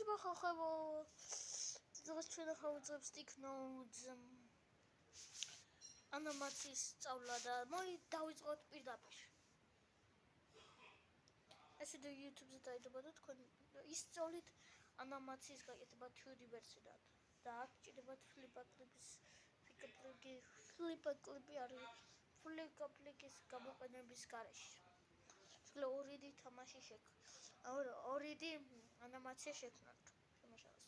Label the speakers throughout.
Speaker 1: მოგესალმებით ხალხებო. დღეს ჩვენ ახავწებ stick nodes ანიმაციის სწავლა და მოდი დავიწყოთ პირდაპირ. ესე და YouTube-ზე დაიდება და თქვენ ისწავლით ანიმაციის გაკეთება 2D ვერსიიდან. და აქ ჭირდებათ ფლიპ-კლიპის გამოყენების გარეშე. 2D თამაში შექმნა. 2D ანიმაცია შექმნა. შემოშალოს.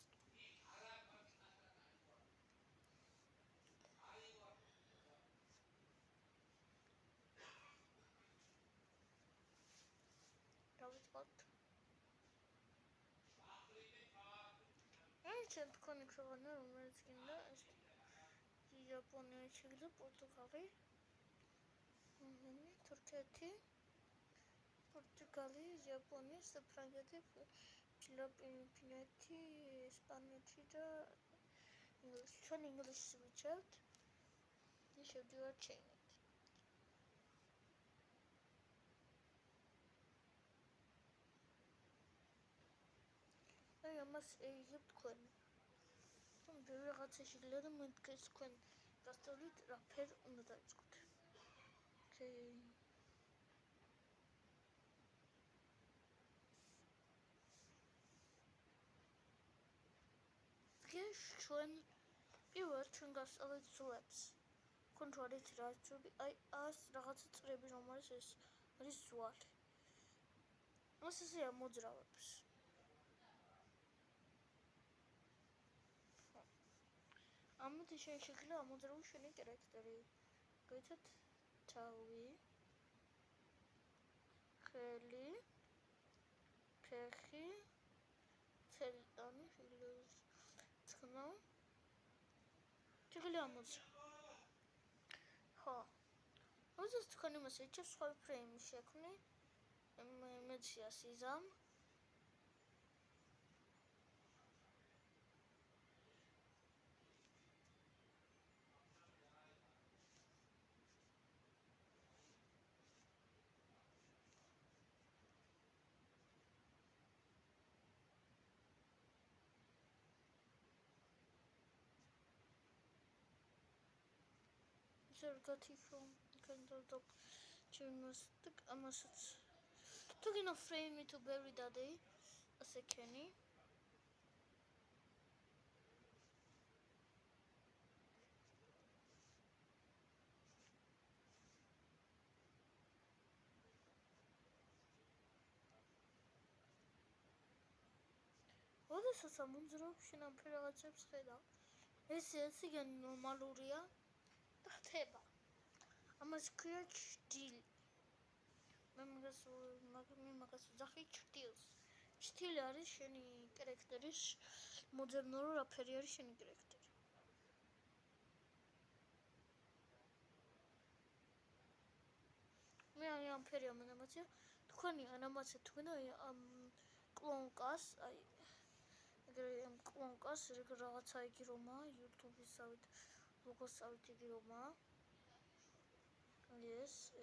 Speaker 1: დავიწყოთ. ჩვენ თქვენი ქვეყანა რომელიც გინდა ეს იაპონია შეგდა პორტუგალი თურქეთი პორტუგალი იაპონია საფრანგეთი ფილიპინეთი ესპანეთი და ინგლისი ჩვენ ინგლისში ვიჩვენებთ და შევდივართ ჩინეთ აი ამას ეიღებთ თქვენ ბევრი რაღაცა შეიძლება და მე თქვენ გასწავლით რა ფერ უნდა დაიწყოთ. Okay. ჩვენ პირველად ჩვენ გასწავლეთ ზღვებს. თქვენ თვითონ რა ვწვევი აი ას რაღაცა წრები რომ არის ეს არის ზვარი. მას ესეა მოძრავებს. ამით შეიძლება ამოძრავოს შენი კრექტერი. გეცეთ თავი ხელი ფეხი ცელანი ხილო ჩხილი ამოძრავ. ხო. ოზის თქვენი მასეჩი სხვა ფრეიმი შექმნი. მეცია სიზამ ზოგადად რომ კონტროლ ჩინოსტიკ ამასაც თუ გინო ფრეიმი თუ ბევრი დადეი ასე ქენი ოდესაც ამოძრავ შენ ამ რაღაცებს ხედავ ეს იგი ნორმალურია და ხდება ამას ქვია ჭრილი მე მაგას ვძახი ჭრილს ჭრილი არის შენი კრექტერის მოძებნო რა ფერი არის შენი კრექტერი მე ამ ფერი ანიმაცია თქვენი ანიმაცია თქვენ ამ კლონკას აი ეგრე ამ კლონკას რაღაცა იგი რომა YouTube-ისავით ლოგოსავით იგი რომა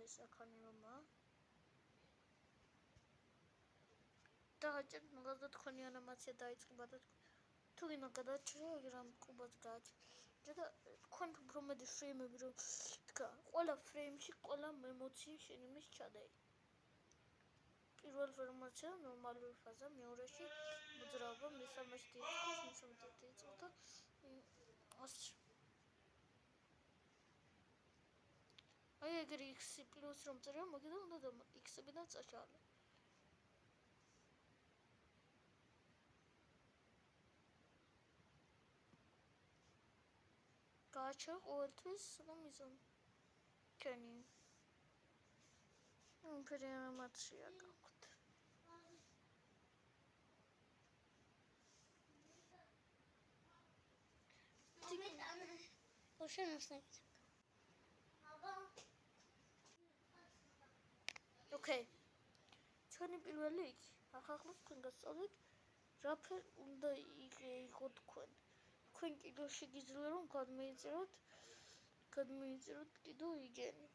Speaker 1: ეს აქანი რომა დააჭერთ მაგას და თქვენი ანიმაცია დაიწყება და თუ გინდა გადაჭრა რამ კუბად გააჭრა და თქვენ უფრო მეტი ფრეიმები რომ თქვა ყველა ფრეიმში ყველა ემოცია შენ იმის ჩადეი პირველ ფორმაცია ნორმალური ფაზა მეორეში მოძრაობა მესამეში დიწყოს მესამეში დიწყოს და ასე აი ეგრე x პლუს რომ წერია მოგიდა უნდა x-ებიდან წაშალე გააჩა ყოველთვის რომ იზომ ქენი ფერი ანიმაცია გაქვთ Okay. ჩვენი პირველი იქ ახლა თქვენ გასწავლეთ რა ფერ უნდა იყოთ თქვენ კიდევ შეგიძლია რომ გადმეიწეროთ კიდევ იგენი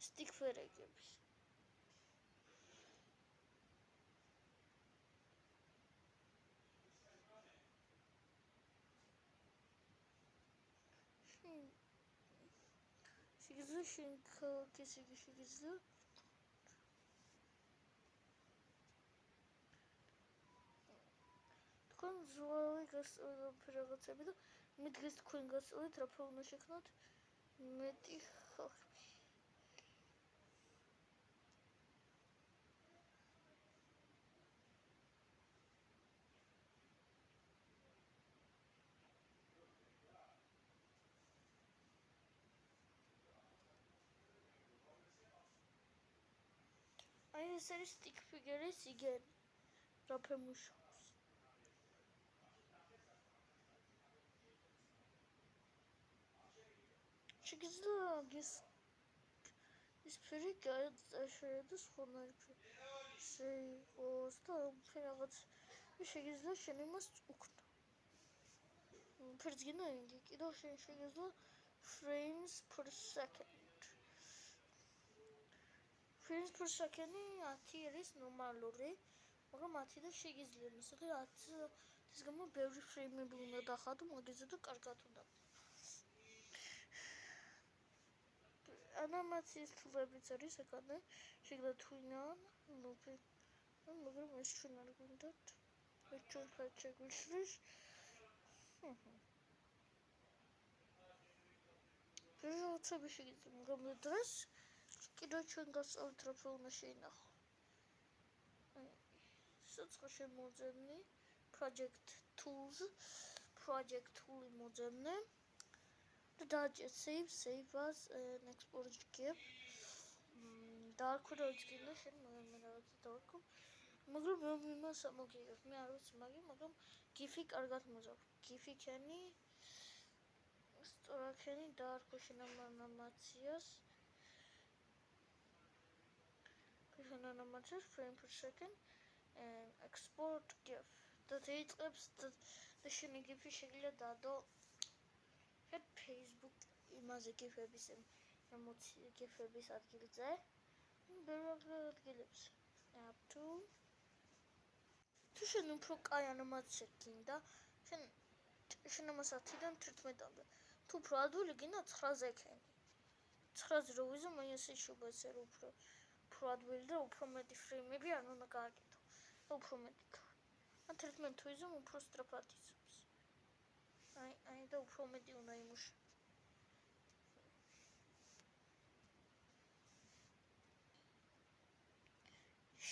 Speaker 1: stick ფერეგების შეგიძლია შენ ქალაქის იგი შეგიძლია თქვენ ზღვარი გასწავლეთ რაღაცები და მე დღეს თქვენ გასწავლეთ რა უნდა შექმნათ მეტი ხალხი აი ეს არის stick figure-ის igen რაფერ მუშაობს შეგიძლია ის ფერი გაეწაშერა და სხვანაირ შეიყოს და რაღაც შეგიძლია შენ იმას უკნა ფერს გინდა იგი კიდევ შენ შეგიძლია frames per second frames per second 10 არის ნორმალური მაგრამ 10 და შეგიძლია мысалы 10 ის გამო ბევრი ფრეიმები უნდა დახატო მაგაზე და კარგად უნდა ანიმაციის თვლებიც არის ეკადე შეგდა თვინან მაგრამ ეს ჩვენ არ გვინდათ ეს ჩვენ ხარ შეგვიშლის რაღაცები შეგიძლია მაგრამ დღეს კიდევ ჩვენ გასწავლეთ რა უნდა შეინახო სოცხო შემოძებნი project tool მოძებნე და დააჭერ save as an export gif დაარქვე რაც გინდა შენ მე რაღაცა დავარქვი მაგრამ მე იმას მოგიგებ მე არ ვიცი მაგრამ gif-ი კარგად მოძავ gif-ი ქენი სწორაქენი დაარქვე შენ ანიმაციას frame per second and export gif და დაიწყებს და შენი gif-ი შეგიძლია დაადო Facebook იმაზე gif-ების ემოცი gif-ების ადგილზე ბევრი ადგილებს up to თუ შენ უფრო კაი ანიმაცია გინდა შენ ამას 10-დან 11-მდე თუ უფრო ადვილი გინდა 9-ზე ქენი 9-ზე რო ვიზო მე ესე შუბეცე უფრო ადვილი და უფრო მეტი ფრეიმები არ უნდა გააკეთო და უფრო მეტი ან 11 თუ იზომ უფრო სწრაფად იზომს აი და უფრო მეტი უნდა იმუშა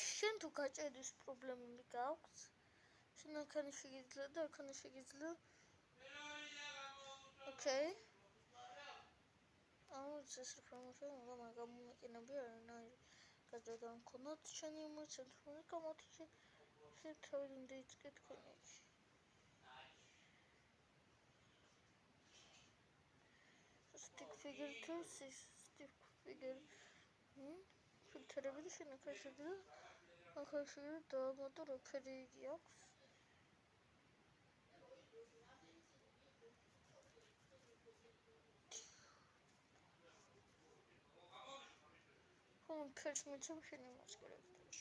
Speaker 1: შენ თუ გაჭედის პრობლემები გაქვს შენ აქანი შეგიძლია და აქანი შეგიძლია ოკეი ეს რაფორმაცია უნდა გამომეყენები არანაირი გადადა მქონოთ შენი იმოცი თუ გამოთი შენ თავიდან დაიწყე თქვენი stick figure to stick figure ფილტრები და შენ აქ შეგიძლია დაამატო რა ფერი იგი აქვს ფერს მიცემ შენ იმას გერებს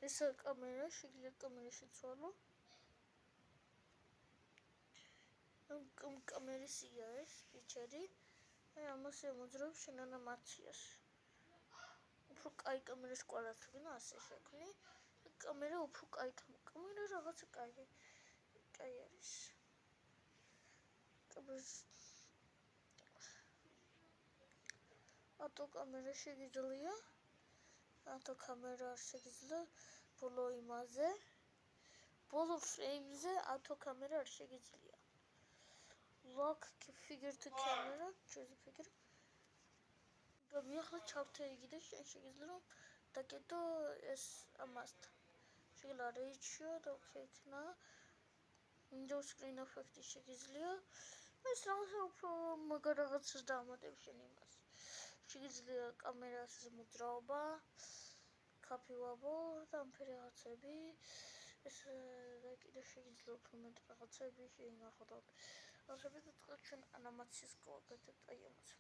Speaker 1: ეს კამერა შეგიძლია კამერა შეცვალო კამერის იგი არის ფიჩერი ამას ემოძრავ შენ ანიმაციას უფრო კაი კამერას ყვარა თუ გინდა ასე შექმნი კამერა უფრო კაი კამერა რაღაცა კაი არის auto კამერა შეგიძლია auto კამერა შეგიძლია ბოლო იმაზე ბოლო ფრეიმზე auto კამერა არ შეგიძლია lock figure to camera choose figure და მიახლა ჩავთე იგი და შეგიძლია რომ დაკეტო ეს ამასთან შეგიძლია ratio და ვქეთნა window screen effect-ი შეგიძლია ეს რაღაცა უფრო მაგარ რაღაცას დაამატებ შენ იმას შეგიძლია კამერას მოძრაობა კაფილაბო და ამ რაღაცები ეს და კიდე შეგიძლია უფრო მეტ რაღაცები შეინახო და რაღაცები და თქვენ ჩვენ ანიმაციას გავაკეთებთ აი ამას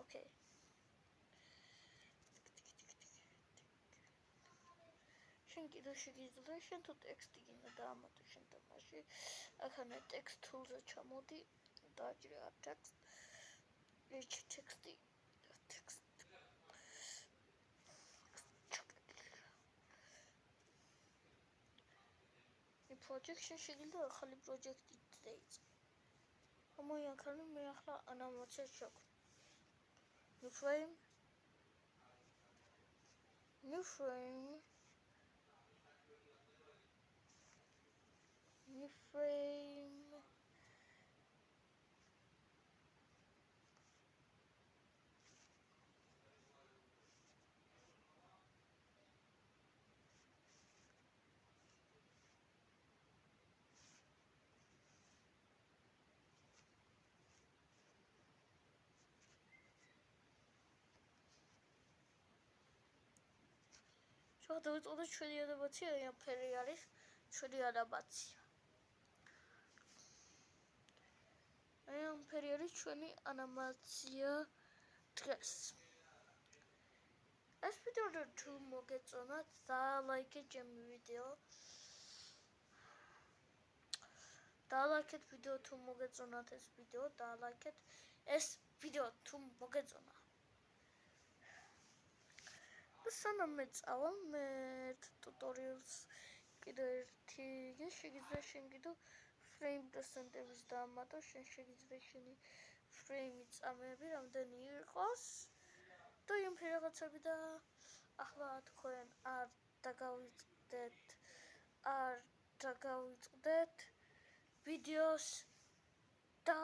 Speaker 1: ოკეი შენ კიდე შეგიძლია შენ თუ ტექსტი გინდა დაამატო შენ თამაში ახლა ტექსტ tool-ზე ჩამოდი დააჭრე არ ტექსტი project შენ შეგიძლია ახალი პროჯექტი დაიწყო ამოიანქრე მე ახლა ანიმაცია შევქნა new frame Şurada o da şuraya da batıyor ya periyaris şuraya da batıyor. Ayam periyaris şunu animasya tres. Es videoda tüm mogets ona daha like video. Daha like video tüm mogets ona test video daha like es video tüm mogets ona. Sana მეწავა მე tutorials კიდე ერთი შეგიძლია შენ კიდე frame percent-ების დაამატო შენ შეგიძლია შენი frame წამები რამდენი იყოს და იმ რაღაცები და ახლა თქვენ არ დაგავიწყდეთ ვიდეოს და